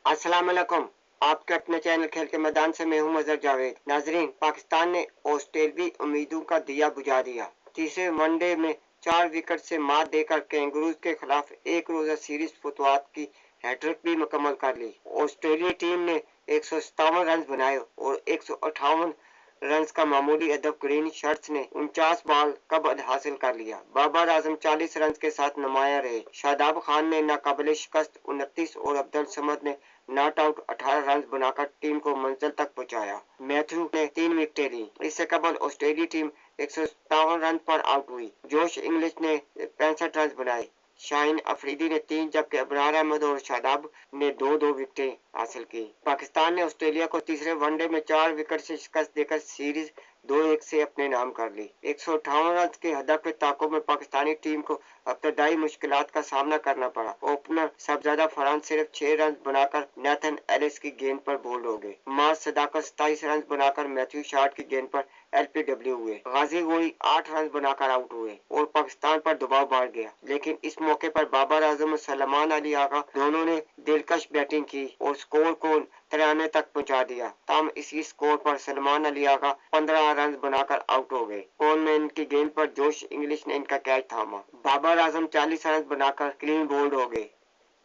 अस्सलाम वालेकुम। आपके अपने चैनल खेल के मैदान से मैं हूं मजहर जावेद। नाजरीन, पाकिस्तान ने ऑस्ट्रेलियाई उम्मीदों का दिया बुझा दिया। तीसरे वनडे में 4 विकेट से मात देकर कैंगरूज के खिलाफ एक रोजा सीरीज फतवात की हैट्रिक भी मुकम्मल कर ली। ऑस्ट्रेलियाई टीम ने 157 रन बनाए और 158 रन का मामूली अदब ग्रीन शर्ट्स ने 49 बॉल कब हासिल कर लिया। बाबर आजम 40 रन के साथ नुमाया रहे। शादाब खान ने नाकाबिले शिकस्त 29 और अब्दुल समद ने नॉट आउट 18 रन बनाकर टीम को मंजिल तक पहुंचाया। मैथ्यू ने 3 विकेटें ली। इससे कबल ऑस्ट्रेलियाई टीम 157 रन पर आउट हुई। जोश इंग्लिश ने 65 रन बनाए। शाहीन अफरीदी ने 3 जबकि अबरार अहमद और शादाब ने 2-2 विकेटें हासिल की। पाकिस्तान ने ऑस्ट्रेलिया को तीसरे वनडे में 4 विकेट से शिकस्त देकर सीरीज 2-1 से अपने नाम कर ली। 158 रन के हदफ के ताक़ुब में पाकिस्तानी टीम को इब्तदाई मुश्किलात का सामना करना पड़ा। ओपनर सबजादा फरहान सिर्फ 6 रन बनाकर नेथन एलिस की गेंद पर बोल्ड हो गए। माज सदाकत 27 रन बनाकर मैथ्यू शॉट की गेंद पर एलपीडब्ल्यू हुए। गाजी गोई 8 रन बनाकर आउट हुए और पाकिस्तान पर दबाव बढ़ गया। लेकिन इस मौके पर बाबर आजम और सलमान अली आगा दोनों ने दिलकश बैटिंग की और स्कोर को 93 तक पहुंचा दिया। ताहम इसी स्कोर पर सलमान अली आगा 15 रन बनाकर आउट हो गए। कोलमैन की गेंद पर जोश इंग्लिश ने इनका कैच थामा। बाबर आजम 40 रन बनाकर क्लीन बोल्ड हो गए।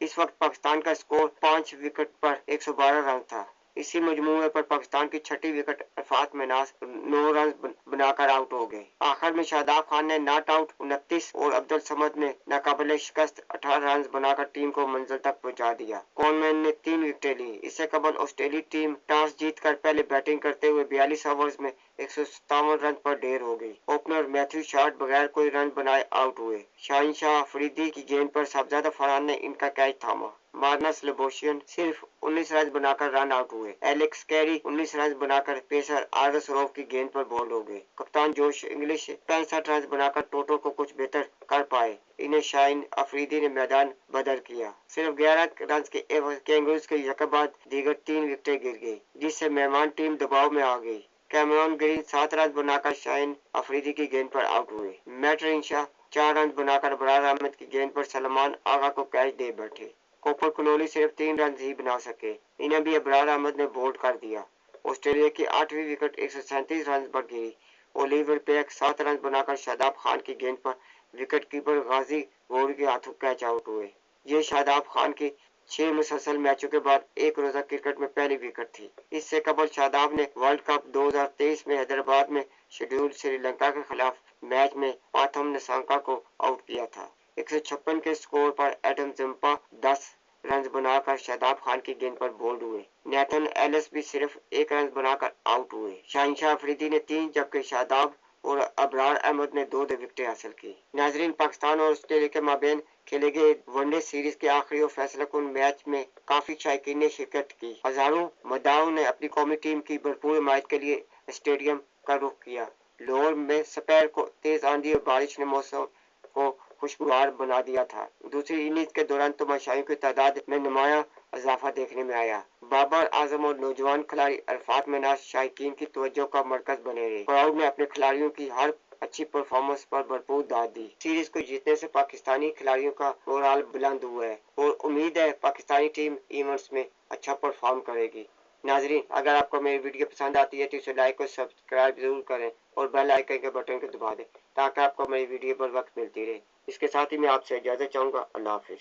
इस वक्त पाकिस्तान का स्कोर 5 विकेट पर 112 रन था। इसी मजमूए पर पाकिस्तान की छठी विकेट अरफात मिनास 9 रन बनाकर आउट हो गए। आखिर में शादाब खान ने नॉट आउट 29 और अब्दुल समद ने नाकाबिले शिकस्त 18 रन बनाकर टीम को मंजिल तक पहुंचा दिया। कोलमैन ने 3 विकेटें ली। इससे कबल ऑस्ट्रेलियाई टीम टॉस जीतकर पहले बैटिंग करते हुए 42 ओवर्स में 157 रन पर ढेर हो गई। ओपनर मैथ्यू शॉट बगैर कोई रन बनाए आउट हुए। शाहीन शाह अफरीदी की गेंद पर सबजादा फरहान ने इनका कैच थामा। मार्नस लेबोशियन सिर्फ 19 रन बनाकर रन आउट हुए। एलेक्स कैरी 19 रन बनाकर पेसर आरएस रॉफ की गेंद पर बोल्ड हो गए। कप्तान जोश इंग्लिश 65 रन बनाकर टोटल को कुछ बेहतर कर पाए। इन्हें शाहीन अफरीदी ने मैदान बदर किया। सिर्फ 11 रन के एवज कैंगरूज के यके बाद दीगर 3 विकेटें गिर गई, जिससे मेहमान टीम दबाव में आ गई। कैमरॉन ग्रीन 7 रन बनाकर शाहीन अफरीदी की गेंद पर आउट हुए। मैट रिंशा 4 रन बनाकर अबरार अहमद की गेंद पर सलमान आगा को कैच दे बैठे। कोपर कनोली सिर्फ 3 रन ही बना सके। इन्हें भी अबरार अहमद ने बोल्ड कर दिया। ऑस्ट्रेलिया की 8वीं विकेट 137 रन पर गिरी। ओलिवर पैक 7 रन बनाकर शादाब खान की गेंद पर विकेट कीपर गाजी गोरी के हाथों कैच आउट हुए। ये शादाब खान की 6 मुसलसल मैचों के बाद एक रोजा क्रिकेट में पहली विकेट थी। इससे कबल शादाब ने वर्ल्ड कप 2023 में हैदराबाद में शेड्यूल श्रीलंका के खिलाफ मैच में पाथम निसांका को आउट किया था। 156 के स्कोर पर एडम जंपा 10 रन बनाकर शादाब खान की गेंद पर बोल्ड हुए। नेथन एलिस भी सिर्फ 1 रन बनाकर आउट हुए। शाहिनशाह अफरीदी ने 3 जबकि शादाब और अबरार अहमद ने 2 विकेटें हासिल की। नाजरीन, पाकिस्तान और ऑस्ट्रेलिया के माबेन खेले गए वनडे सीरीज के आखिरी और फैसलाकुन मैच में काफी शायकीन ने शिरकत की। हजारों मद्दाओं ने अपनी कौमी टीम की भरपूर हिमायत के लिए स्टेडियम का रुख किया। लाहौर में दोपहर को तेज आंधी और बारिश ने मौसम को खुशगवार बना दिया था। दूसरी इनिंग्स के दौरान तमाशाइयों की तादाद में नुमाया इजाफा देखने में आया। बाबर आजम और नौजवान खिलाड़ी अरफात मिनास शायकीन की तवज्जो का मरकज बने रहे। क्राउड ने अपने खिलाड़ियों की हर अच्छी परफॉर्मेंस पर भरपूर दाद दी। सीरीज को जीतने से पाकिस्तानी खिलाड़ियों का मोराल बुलंद हुआ है और उम्मीद है पाकिस्तानी टीम इवेंट्स में अच्छा परफॉर्म करेगी। नाजरीन, अगर आपको मेरी वीडियो पसंद आती है तो इसे लाइक और सब्सक्राइब जरूर करें और बेल आइकन के बटन को दबा दें ताकि आपको मेरी वीडियो पर वक्त मिलती रहे। इसके साथ ही मैं आपसे इजाजत चाहूँगा। अल्लाह हाफिज।